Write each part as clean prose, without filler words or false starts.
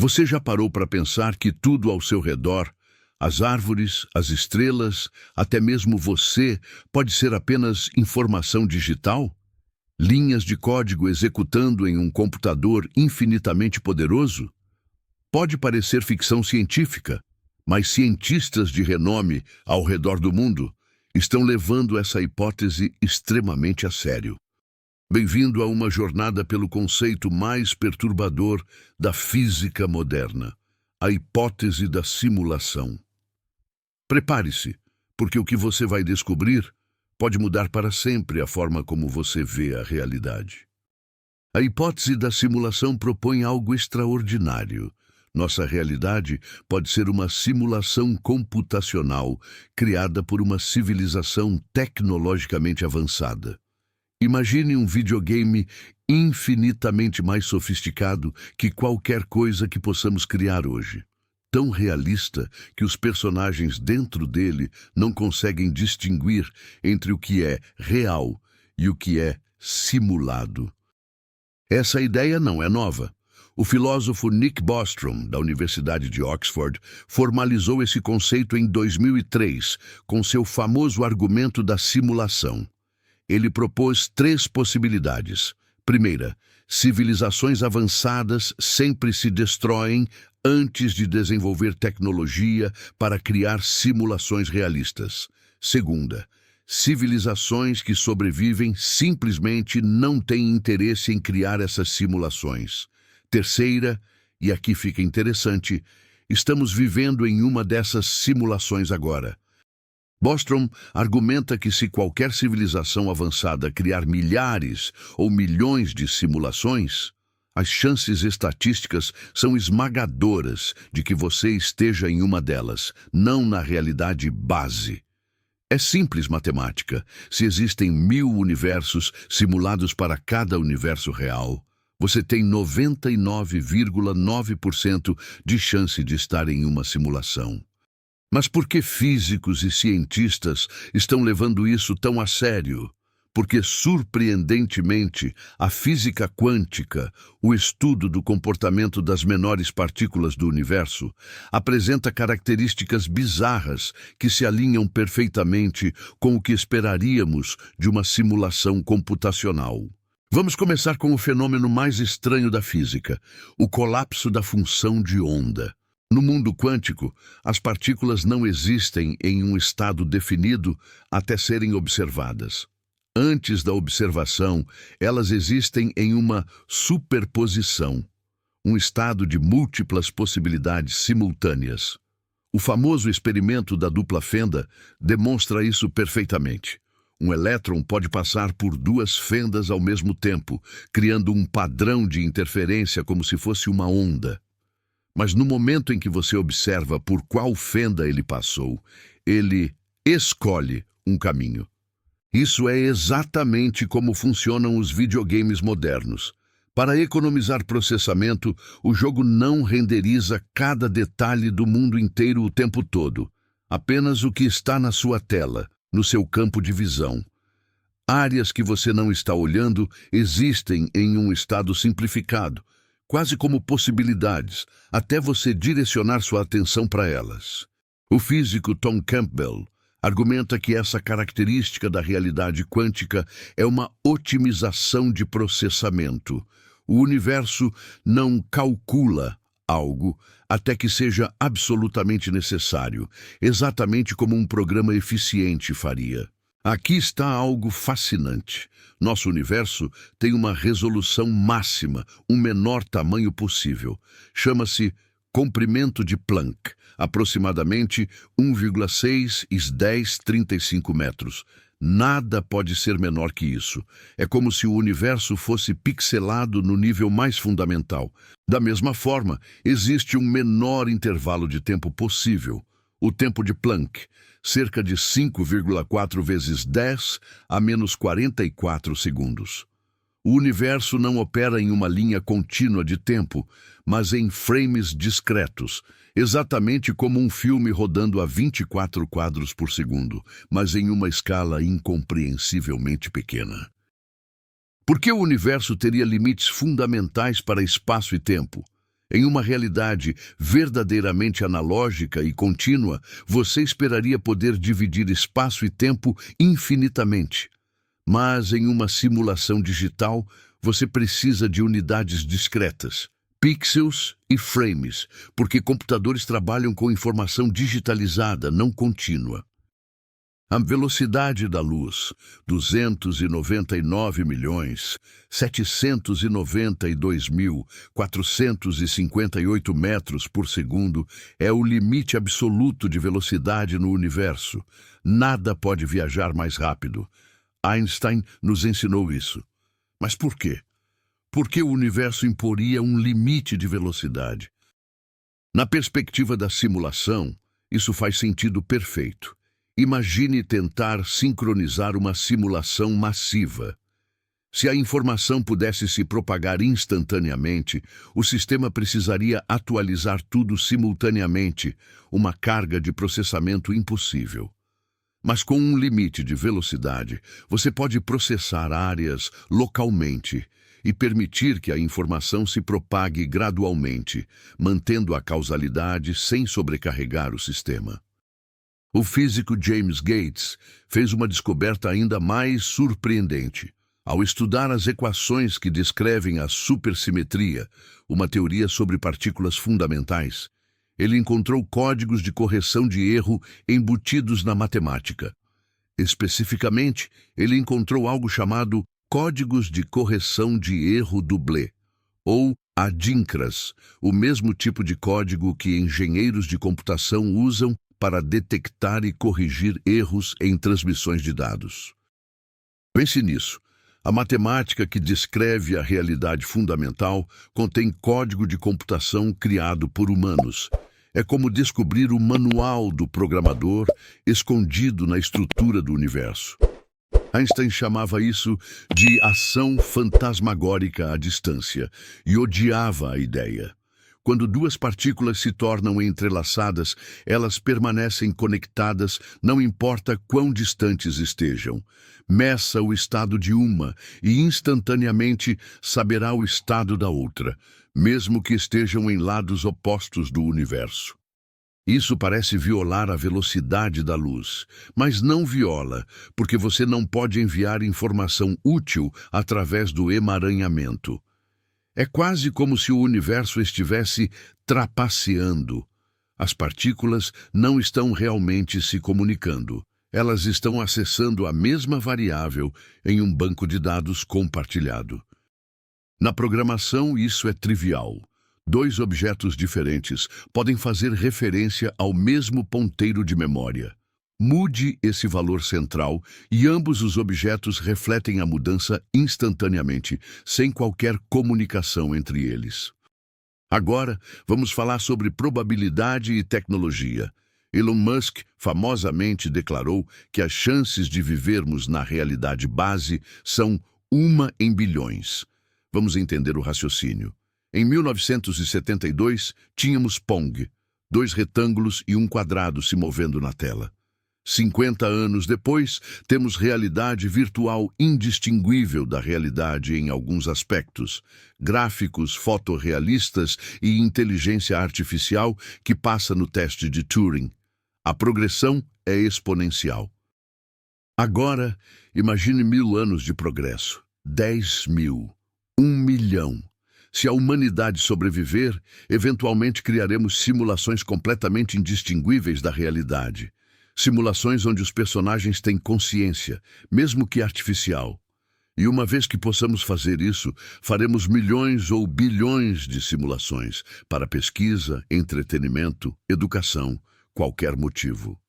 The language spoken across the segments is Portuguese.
Você já parou para pensar que tudo ao seu redor, as árvores, as estrelas, até mesmo você, pode ser apenas informação digital? Linhas de código executando em um computador infinitamente poderoso? Pode parecer ficção científica, mas cientistas de renome ao redor do mundo estão levando essa hipótese extremamente a sério. Bem-vindo a uma jornada pelo conceito mais perturbador da física moderna, a hipótese da simulação. Prepare-se, porque o que você vai descobrir pode mudar para sempre a forma como você vê a realidade. A hipótese da simulação propõe algo extraordinário. Nossa realidade pode ser uma simulação computacional criada por uma civilização tecnologicamente avançada. Imagine um videogame infinitamente mais sofisticado que qualquer coisa que possamos criar hoje. Tão realista que os personagens dentro dele não conseguem distinguir entre o que é real e o que é simulado. Essa ideia não é nova. O filósofo Nick Bostrom, da Universidade de Oxford, formalizou esse conceito em 2003, com seu famoso argumento da simulação. Ele propôs 3 possibilidades. Primeira, civilizações avançadas sempre se destroem antes de desenvolver tecnologia para criar simulações realistas. Segunda, civilizações que sobrevivem simplesmente não têm interesse em criar essas simulações. Terceira, e aqui fica interessante, estamos vivendo em uma dessas simulações agora. Bostrom argumenta que se qualquer civilização avançada criar milhares ou milhões de simulações, as chances estatísticas são esmagadoras de que você esteja em uma delas, não na realidade base. É simples matemática. Se existem 1000 universos simulados para cada universo real, você tem 99,9% de chance de estar em uma simulação. Mas por que físicos e cientistas estão levando isso tão a sério? Porque, surpreendentemente, a física quântica, o estudo do comportamento das menores partículas do universo, apresenta características bizarras que se alinham perfeitamente com o que esperaríamos de uma simulação computacional. Vamos começar com o fenômeno mais estranho da física, o colapso da função de onda. No mundo quântico, as partículas não existem em um estado definido até serem observadas. Antes da observação, elas existem em uma superposição, um estado de múltiplas possibilidades simultâneas. O famoso experimento da dupla fenda demonstra isso perfeitamente. Um elétron pode passar por 2 fendas ao mesmo tempo, criando um padrão de interferência como se fosse uma onda. Mas no momento em que você observa por qual fenda ele passou, ele escolhe um caminho. Isso é exatamente como funcionam os videogames modernos. Para economizar processamento, o jogo não renderiza cada detalhe do mundo inteiro o tempo todo, apenas o que está na sua tela, no seu campo de visão. Áreas que você não está olhando existem em um estado simplificado, quase como possibilidades, até você direcionar sua atenção para elas. O físico Tom Campbell argumenta que essa característica da realidade quântica é uma otimização de processamento. O universo não calcula algo até que seja absolutamente necessário, exatamente como um programa eficiente faria. Aqui está algo fascinante. Nosso universo tem uma resolução máxima, um menor tamanho possível. Chama-se comprimento de Planck, aproximadamente 1,6 × 10⁵ metros. Nada pode ser menor que isso. É como se o universo fosse pixelado no nível mais fundamental. Da mesma forma, existe um menor intervalo de tempo possível, o tempo de Planck, cerca de 5,4 vezes 10 a menos 44 segundos. O universo não opera em uma linha contínua de tempo, mas em frames discretos, exatamente como um filme rodando a 24 quadros por segundo, mas em uma escala incompreensivelmente pequena. Por que o universo teria limites fundamentais para espaço e tempo? Em uma realidade verdadeiramente analógica e contínua, você esperaria poder dividir espaço e tempo infinitamente. Mas em uma simulação digital, você precisa de unidades discretas, pixels e frames, porque computadores trabalham com informação digitalizada, não contínua. A velocidade da luz, 299.792.458 metros por segundo, é o limite absoluto de velocidade no universo. Nada pode viajar mais rápido. Einstein nos ensinou isso. Mas por quê? Por que o universo imporia um limite de velocidade? Na perspectiva da simulação, isso faz sentido perfeito. Imagine tentar sincronizar uma simulação massiva. Se a informação pudesse se propagar instantaneamente, o sistema precisaria atualizar tudo simultaneamente, uma carga de processamento impossível. Mas com um limite de velocidade, você pode processar áreas localmente e permitir que a informação se propague gradualmente, mantendo a causalidade sem sobrecarregar o sistema. O físico James Gates fez uma descoberta ainda mais surpreendente. Ao estudar as equações que descrevem a supersimetria, uma teoria sobre partículas fundamentais, ele encontrou códigos de correção de erro embutidos na matemática. Especificamente, ele encontrou algo chamado códigos de correção de erro dublê, ou adinkras, o mesmo tipo de código que engenheiros de computação usam para detectar e corrigir erros em transmissões de dados. Pense nisso. A matemática que descreve a realidade fundamental contém código de computação criado por humanos. É como descobrir o manual do programador escondido na estrutura do universo. Einstein chamava isso de ação fantasmagórica à distância e odiava a ideia. Quando duas partículas se tornam entrelaçadas, elas permanecem conectadas, não importa quão distantes estejam. Meça o estado de uma e instantaneamente saberá o estado da outra, mesmo que estejam em lados opostos do universo. Isso parece violar a velocidade da luz, mas não viola, porque você não pode enviar informação útil através do emaranhamento. É quase como se o universo estivesse trapaceando. As partículas não estão realmente se comunicando. Elas estão acessando a mesma variável em um banco de dados compartilhado. Na programação, isso é trivial. Dois objetos diferentes podem fazer referência ao mesmo ponteiro de memória. Mude esse valor central e ambos os objetos refletem a mudança instantaneamente, sem qualquer comunicação entre eles. Agora, vamos falar sobre probabilidade e tecnologia. Elon Musk famosamente declarou que as chances de vivermos na realidade base são 1 em bilhões. Vamos entender o raciocínio. Em 1972, tínhamos Pong, 2 retângulos e um quadrado se movendo na tela. 50 anos depois, temos realidade virtual indistinguível da realidade em alguns aspectos, gráficos fotorrealistas e inteligência artificial que passa no teste de Turing. A progressão é exponencial. Agora, imagine 1000 anos de progresso, 10.000, 1.000.000. Se a humanidade sobreviver, eventualmente criaremos simulações completamente indistinguíveis da realidade. Simulações onde os personagens têm consciência, mesmo que artificial. E uma vez que possamos fazer isso, faremos milhões ou bilhões de simulações para pesquisa, entretenimento, educação, qualquer motivo.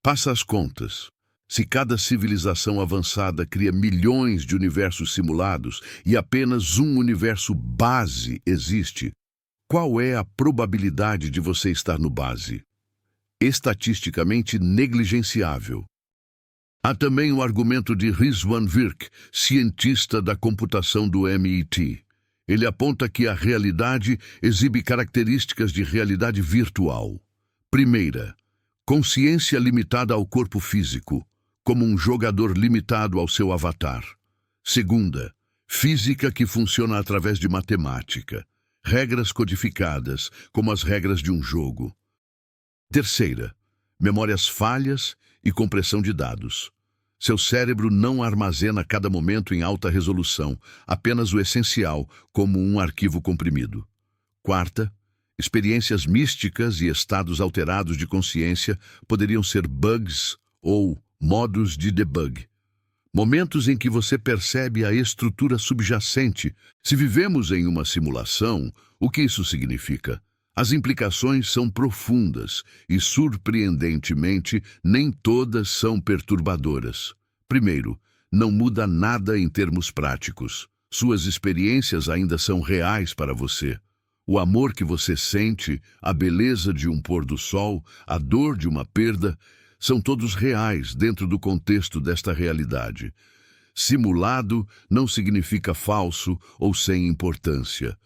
Faça as contas. Se cada civilização avançada cria milhões de universos simulados e apenas um universo base existe, qual é a probabilidade de você estar no base? Estatisticamente negligenciável. Há também o argumento de Rizwan Virk, cientista da computação do MIT. Ele aponta que a realidade exibe características de realidade virtual. Primeira, consciência limitada ao corpo físico, como um jogador limitado ao seu avatar. Segunda, física que funciona através de matemática. regras codificadas, como as regras de um jogo. Terceira, memórias falhas e compressão de dados. Seu cérebro não armazena cada momento em alta resolução, apenas o essencial, como um arquivo comprimido. Quarta, experiências místicas e estados alterados de consciência poderiam ser bugs ou modos de debug. Momentos em que você percebe a estrutura subjacente. Se vivemos em uma simulação, o que isso significa? As implicações são profundas e, surpreendentemente, nem todas são perturbadoras. Primeiro, não muda nada em termos práticos. Suas experiências ainda são reais para você. O amor que você sente, a beleza de um pôr do sol, a dor de uma perda, são todos reais dentro do contexto desta realidade. Simulado não significa falso ou sem importância.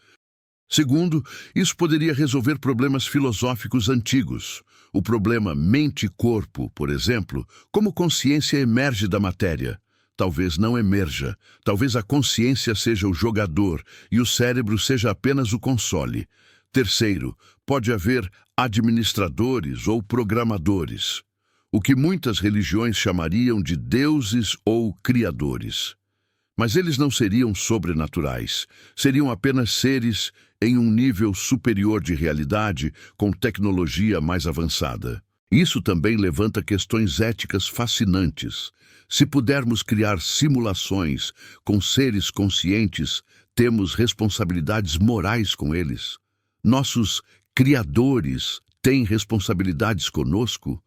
Segundo, isso poderia resolver problemas filosóficos antigos. O problema mente-corpo, por exemplo, como consciência emerge da matéria. Talvez não emerja. Talvez a consciência seja o jogador e o cérebro seja apenas o console. Terceiro, pode haver administradores ou programadores, o que muitas religiões chamariam de deuses ou criadores. Mas eles não seriam sobrenaturais, seriam apenas seres em um nível superior de realidade com tecnologia mais avançada. Isso também levanta questões éticas fascinantes. Se pudermos criar simulações com seres conscientes, temos responsabilidades morais com eles. Nossos criadores têm responsabilidades conosco?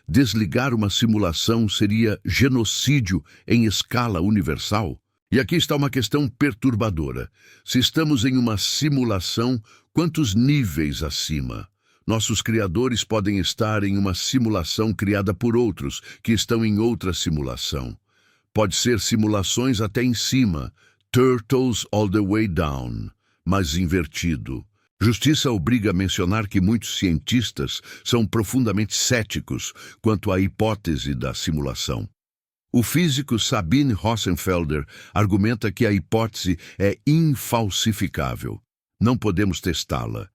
Desligar uma simulação seria genocídio em escala universal? E aqui está uma questão perturbadora. Se estamos em uma simulação, quantos níveis acima? Nossos criadores podem estar em uma simulação criada por outros, que estão em outra simulação. Pode ser simulações até em cima, turtles all the way down, mas invertido. Justiça obriga a mencionar que muitos cientistas são profundamente céticos quanto à hipótese da simulação. O físico Sabine Hossenfelder argumenta que a hipótese é infalsificável. Não podemos testá-la.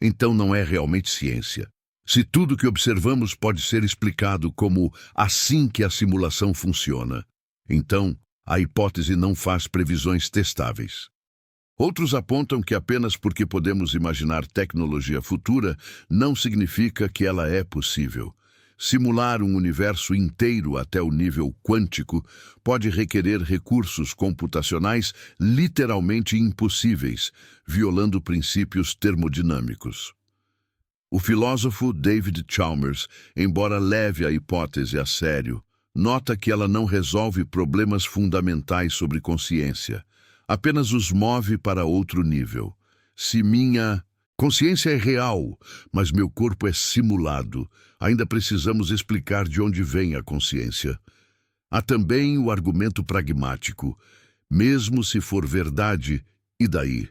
Então não é realmente ciência. Se tudo que observamos pode ser explicado como assim que a simulação funciona, então a hipótese não faz previsões testáveis. Outros apontam que apenas porque podemos imaginar tecnologia futura não significa que ela é possível. Simular um universo inteiro até o nível quântico pode requerer recursos computacionais literalmente impossíveis, violando princípios termodinâmicos. O filósofo David Chalmers, embora leve a hipótese a sério, nota que ela não resolve problemas fundamentais sobre consciência, apenas os move para outro nível. Se minha consciência é real, mas meu corpo é simulado, ainda precisamos explicar de onde vem a consciência. Há também o argumento pragmático. Mesmo se for verdade, e daí?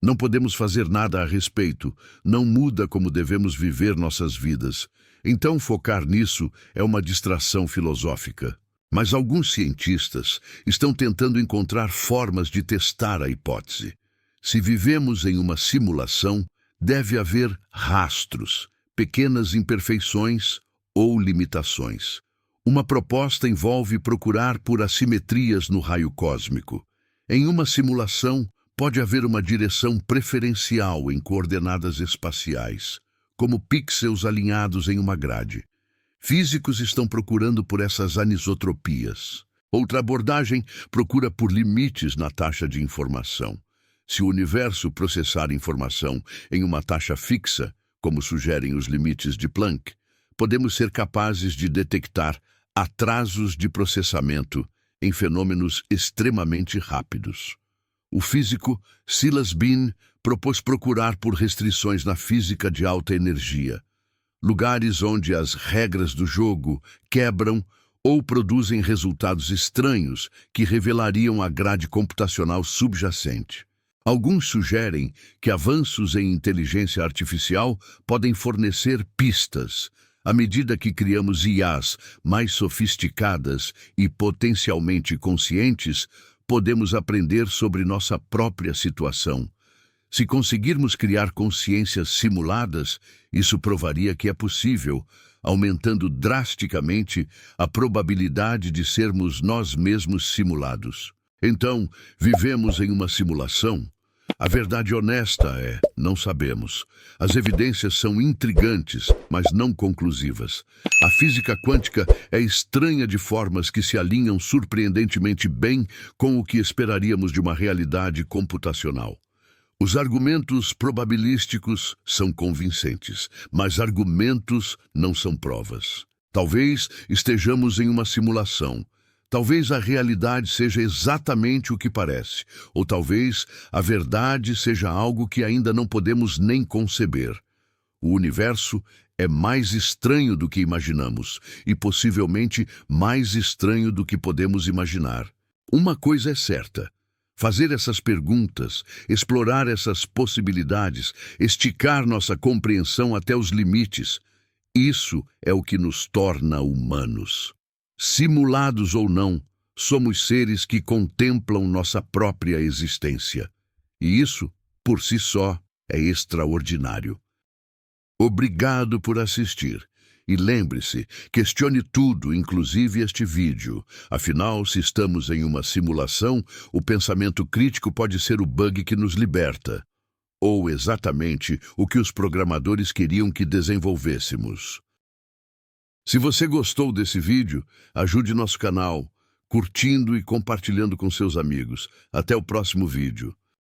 Não podemos fazer nada a respeito, não muda como devemos viver nossas vidas. Então focar nisso é uma distração filosófica. Mas alguns cientistas estão tentando encontrar formas de testar a hipótese. Se vivemos em uma simulação, deve haver rastros, pequenas imperfeições ou limitações. Uma proposta envolve procurar por assimetrias no raio cósmico. Em uma simulação, pode haver uma direção preferencial em coordenadas espaciais, como pixels alinhados em uma grade. Físicos estão procurando por essas anisotropias. Outra abordagem procura por limites na taxa de informação. Se o universo processar informação em uma taxa fixa, como sugerem os limites de Planck, podemos ser capazes de detectar atrasos de processamento em fenômenos extremamente rápidos. O físico Silas Bean propôs procurar por restrições na física de alta energia, lugares onde as regras do jogo quebram ou produzem resultados estranhos que revelariam a grade computacional subjacente. Alguns sugerem que avanços em inteligência artificial podem fornecer pistas. À medida que criamos IAs mais sofisticadas e potencialmente conscientes, podemos aprender sobre nossa própria situação. Se conseguirmos criar consciências simuladas, isso provaria que é possível, aumentando drasticamente a probabilidade de sermos nós mesmos simulados. Então, vivemos em uma simulação? A verdade honesta é, não sabemos. As evidências são intrigantes, mas não conclusivas. A física quântica é estranha de formas que se alinham surpreendentemente bem com o que esperaríamos de uma realidade computacional. Os argumentos probabilísticos são convincentes, mas argumentos não são provas. Talvez estejamos em uma simulação. Talvez a realidade seja exatamente o que parece, ou talvez a verdade seja algo que ainda não podemos nem conceber. O universo é mais estranho do que imaginamos e possivelmente mais estranho do que podemos imaginar. Uma coisa é certa: fazer essas perguntas, explorar essas possibilidades, esticar nossa compreensão até os limites, isso é o que nos torna humanos. Simulados ou não, somos seres que contemplam nossa própria existência. E isso, por si só, é extraordinário. Obrigado por assistir. E lembre-se, questione tudo, inclusive este vídeo. Afinal, se estamos em uma simulação, o pensamento crítico pode ser o bug que nos liberta. Ou exatamente o que os programadores queriam que desenvolvêssemos. Se você gostou desse vídeo, ajude nosso canal, curtindo e compartilhando com seus amigos. Até o próximo vídeo.